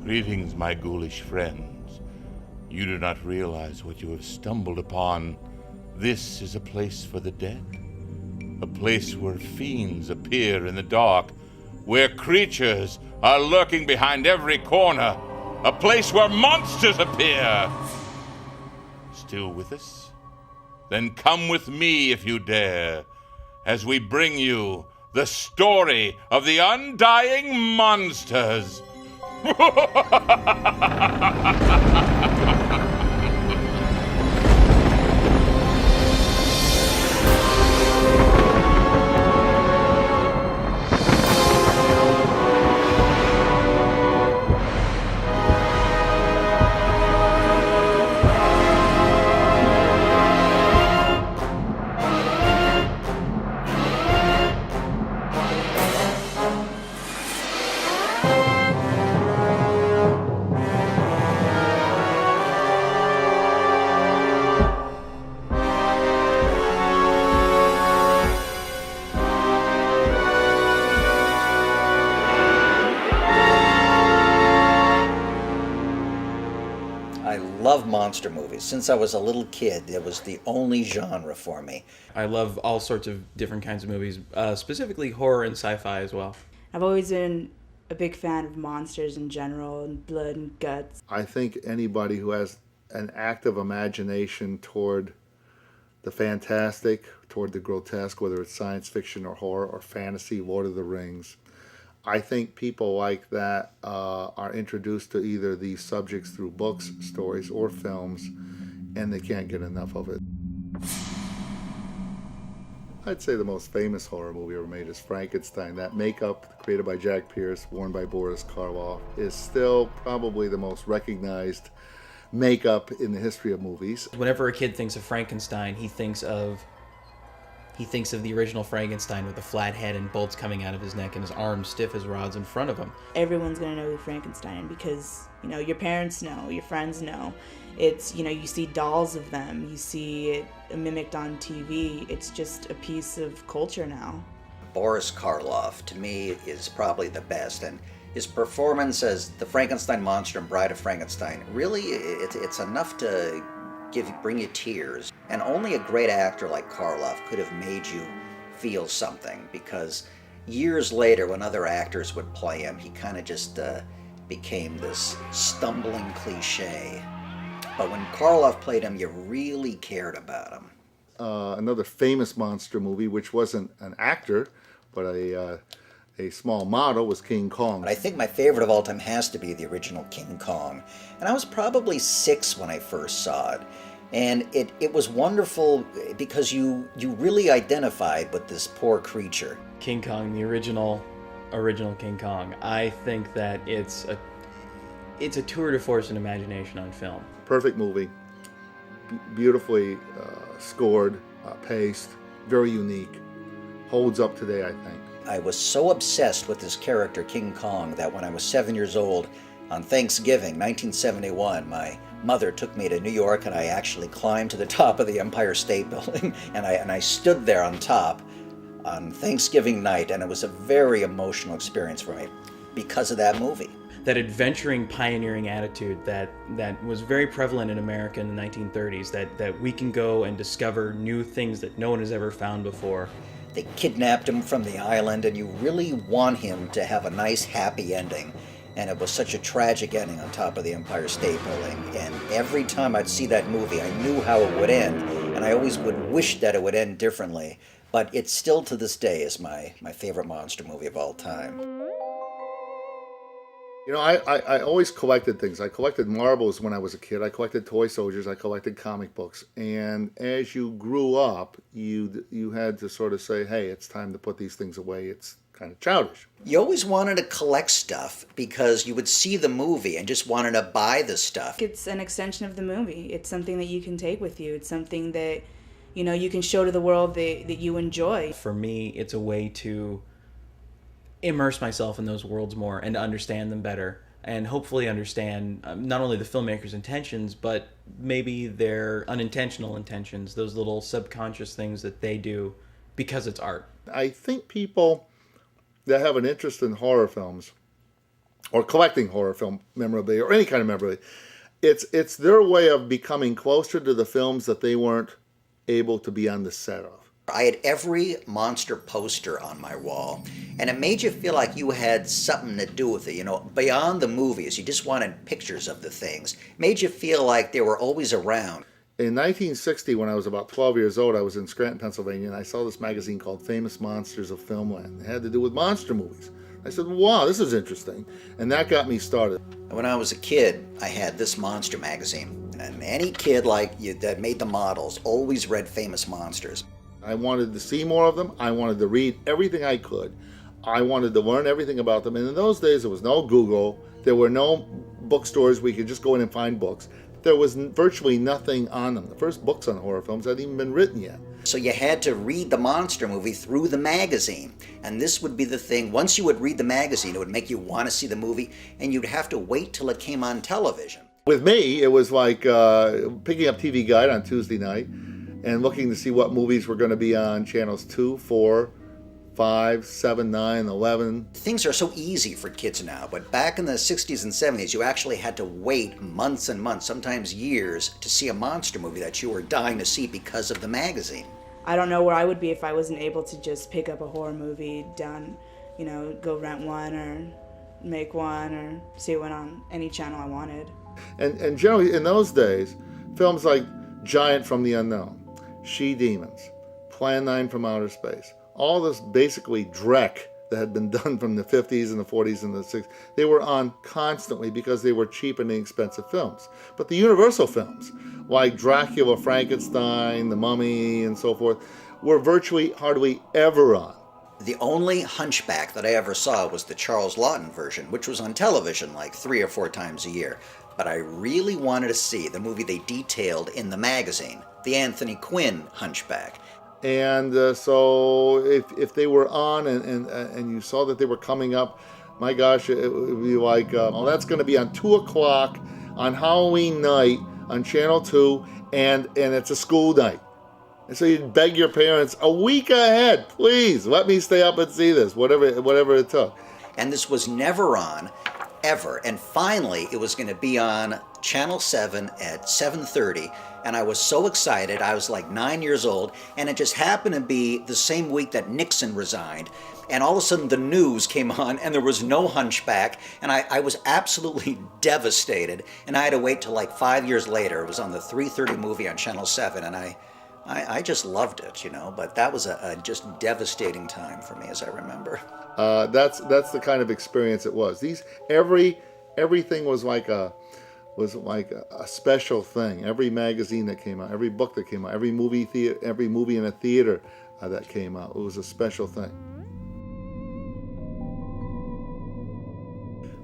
Greetings, my ghoulish friends. You do not realize what you have stumbled upon. This is a place for the dead. A place where fiends appear in the dark, where creatures are lurking behind every corner. A place where monsters appear. Still with us? Then come with me if you dare, as we bring you the story of the Undying Monsters. Love monster movies. Since I was a little kid, it was the only genre for me. I love all sorts of different kinds of movies, specifically horror and sci-fi as well. I've always been a big fan of monsters in general, and blood and guts. I think anybody who has an active imagination toward the fantastic, toward the grotesque, whether it's science fiction or horror or fantasy, Lord of the Rings, I think people like that are introduced to either these subjects through books, stories, or films, and they can't get enough of it. I'd say the most famous horror movie ever made is Frankenstein. That makeup created by Jack Pierce, worn by Boris Karloff, is still probably the most recognized makeup in the history of movies. Whenever a kid thinks of Frankenstein, he thinks of the original Frankenstein with the flat head and bolts coming out of his neck and his arms stiff as rods in front of him. Everyone's gonna know who Frankenstein, because your parents know, your friends know. It's you see dolls of them, you see it mimicked on TV. It's just a piece of culture now. Boris Karloff, to me, is probably the best, and his performance as the Frankenstein monster in Bride of Frankenstein, really, it's enough to bring you tears. And only a great actor like Karloff could have made you feel something, because years later, when other actors would play him, he kind of just became this stumbling cliche. But when Karloff played him, you really cared about him. Another famous monster movie, which wasn't an actor, but a small model, was King Kong. But I think my favorite of all time has to be the original King Kong. And I was probably 6 when I first saw it. And it was wonderful because you really identified with this poor creature. King Kong, the original King Kong. I think that it's a tour de force in imagination on film. Perfect movie, beautifully scored, paced, very unique. Holds up today, I think. I was so obsessed with this character, King Kong, that when I was 7 years old, on Thanksgiving, 1971, my mother took me to New York, and I actually climbed to the top of the Empire State Building, and I stood there on top on Thanksgiving night, and it was a very emotional experience for me because of that movie. That adventuring, pioneering attitude that was very prevalent in America in the 1930s, that we can go and discover new things that no one has ever found before. They kidnapped him from the island, and you really want him to have a nice, happy ending. And it was such a tragic ending on top of the Empire State Building. And every time I'd see that movie, I knew how it would end. And I always would wish that it would end differently. But it still, to this day, is my favorite monster movie of all time. You know, I always collected things. I collected marbles when I was a kid. I collected toy soldiers. I collected comic books. And as you grew up, you had to sort of say, hey, it's time to put these things away. It's kind of childish. You always wanted to collect stuff because you would see the movie and just wanted to buy the stuff. It's an extension of the movie. It's something that you can take with you. It's something that, you know, you can show to the world that you enjoy. For me, it's a way to immerse myself in those worlds more and to understand them better, and hopefully understand not only the filmmaker's intentions, but maybe their unintentional intentions, those little subconscious things that they do because it's art. I think people that have an interest in horror films or collecting horror film memorabilia or any kind of memorabilia, it's their way of becoming closer to the films that they weren't able to be on the set of. I had every monster poster on my wall, and it made you feel like you had something to do with it, you know, beyond the movies. You just wanted pictures of the things. It made you feel like they were always around. In 1960, when I was about 12 years old, I was in Scranton, Pennsylvania, and I saw this magazine called Famous Monsters of Filmland. It had to do with monster movies. I said, wow, this is interesting. And that got me started. When I was a kid, I had this monster magazine, and any kid like you that made the models always read Famous Monsters. I wanted to see more of them. I wanted to read everything I could. I wanted to learn everything about them. And in those days, there was no Google. There were no bookstores where you could just go in and find books. There was virtually nothing on them. The first books on horror films hadn't even been written yet. So you had to read the monster movie through the magazine. And this would be the thing. Once you would read the magazine, it would make you want to see the movie, and you'd have to wait till it came on television. With me, it was like picking up TV Guide on Tuesday night and looking to see what movies were going to be on channels 2, 4, 5, 7, 9, 11. Things are so easy for kids now, but back in the 60s and 70s, you actually had to wait months and months, sometimes years, to see a monster movie that you were dying to see because of the magazine. I don't know where I would be if I wasn't able to just pick up a horror movie down, you know, go rent one or make one or see one on any channel I wanted. And generally, in those days, films like Giant from the Unknown, She-Demons, Plan 9 from Outer Space, all this basically dreck that had been done from the 50s and the 40s and the 60s, they were on constantly because they were cheap and inexpensive films. But the Universal films, like Dracula, Frankenstein, The Mummy, and so forth, were virtually hardly ever on. The only Hunchback that I ever saw was the Charles Laughton version, which was on television like 3 or 4 times a year. But I really wanted to see the movie they detailed in the magazine, the Anthony Quinn Hunchback. And so if they were on and you saw that they were coming up, my gosh, it would be like, oh, that's going to be on 2 o'clock on Halloween night on Channel 2, and it's a school night. And so you'd beg your parents a week ahead, please, let me stay up and see this, whatever it took. And this was never on, ever. And finally, it was going to be on Channel 7 at 7:30. And I was so excited. I was like 9 years old. And it just happened to be the same week that Nixon resigned. And all of a sudden, the news came on, and there was no Hunchback. And I was absolutely devastated. And I had to wait till like 5 years later. It was on the 3:30 movie on Channel 7. And I just loved it, you know. But that was a just devastating time for me, as I remember. That's the kind of experience it was. Everything was like a special thing. Every magazine that came out, every book that came out, every movie in a theater that came out, it was a special thing.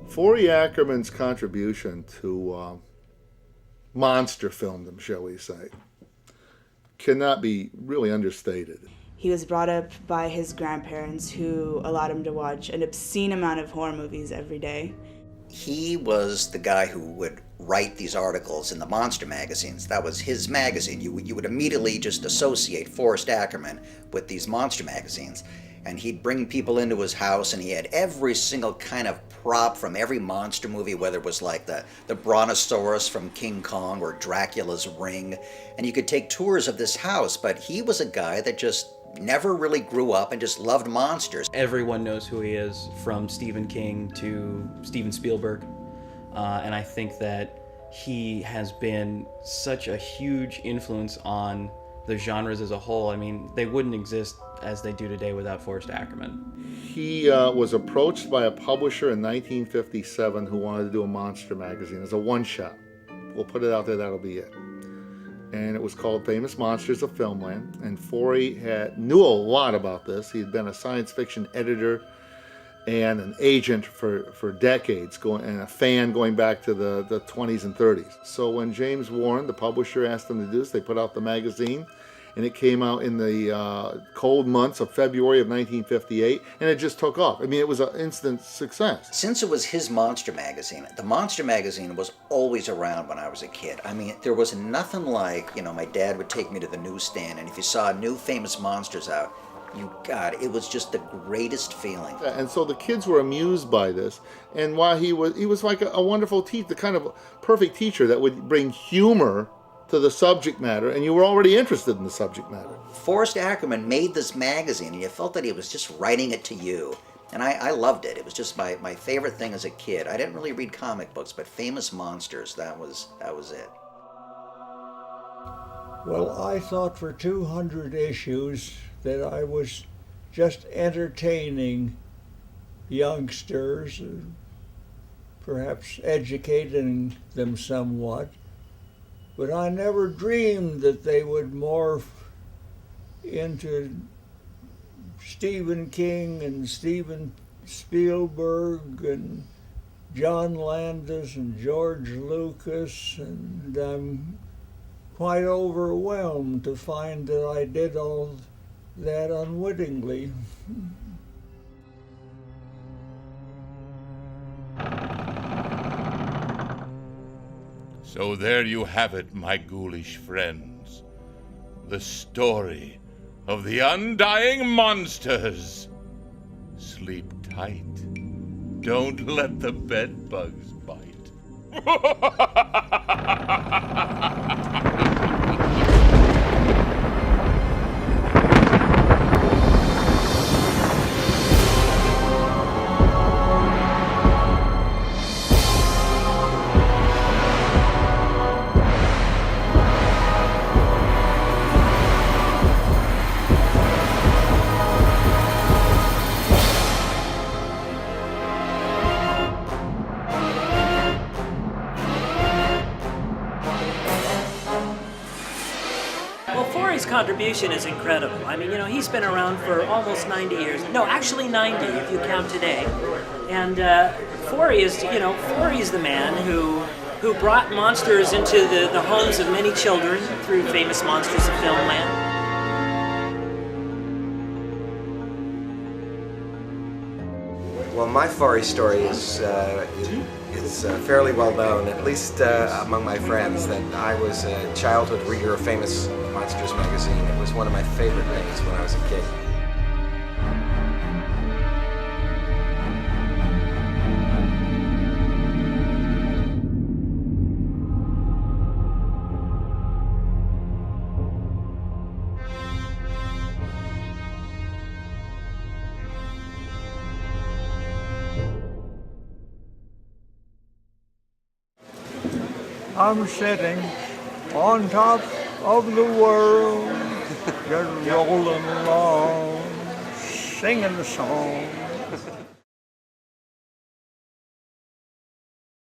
Forry Ackerman's contribution to monster filmdom, shall we say, cannot be really understated. He was brought up by his grandparents, who allowed him to watch an obscene amount of horror movies every day. He was the guy who would write these articles in the monster magazines. That was his magazine. You would immediately just associate Forrest Ackerman with these monster magazines. And he'd bring people into his house, and he had every single kind of prop from every monster movie, whether it was like the Brontosaurus from King Kong or Dracula's ring. And you could take tours of this house, but he was a guy that just never really grew up and just loved monsters. Everyone knows who he is, from Stephen King to Steven Spielberg. And I think that he has been such a huge influence on the genres as a whole, I mean, they wouldn't exist as they do today without Forrest Ackerman. He was approached by a publisher in 1957 who wanted to do a monster magazine as a one-shot. We'll put it out there, that'll be it. And it was called Famous Monsters of Filmland. And Forrest knew a lot about this. He had been a science fiction editor and an agent for decades, and a fan going back to the 20s and 30s. So when James Warren, the publisher, asked them to do this, they put out the magazine, and it came out in the cold months of February of 1958, and it just took off. I mean, it was an instant success. Since it was his monster magazine, the monster magazine was always around when I was a kid. I mean, there was nothing like, my dad would take me to the newsstand, and if you saw new famous monsters out, it was just the greatest feeling. And so the kids were amused by this, and while he was like a wonderful teacher, the kind of perfect teacher that would bring humor to the subject matter, and you were already interested in the subject matter. Forrest Ackerman made this magazine, and you felt that he was just writing it to you. And I loved it. It was just my favorite thing as a kid. I didn't really read comic books, but Famous Monsters, that was it. Well, I thought for 200 issues that I was just entertaining youngsters, perhaps educating them somewhat. But I never dreamed that they would morph into Stephen King and Steven Spielberg and John Landis and George Lucas, and I'm quite overwhelmed to find that I did all that unwittingly. So there you have it, my ghoulish friends. The story of the Undying Monsters. Sleep tight. Don't let the bed bugs bite. Forrest's contribution is incredible. I mean, he's been around for almost 90 years. No, actually 90 if you count today. And Forrest is the man who brought monsters into the homes of many children through Famous Monsters of Filmland. Well, my Forrest story is fairly well known, at least among my friends, that I was a childhood reader of Famous Monsters magazine. It was one of my favorite things when I was a kid. I'm sitting on top of the world, just rolling along, singing a song.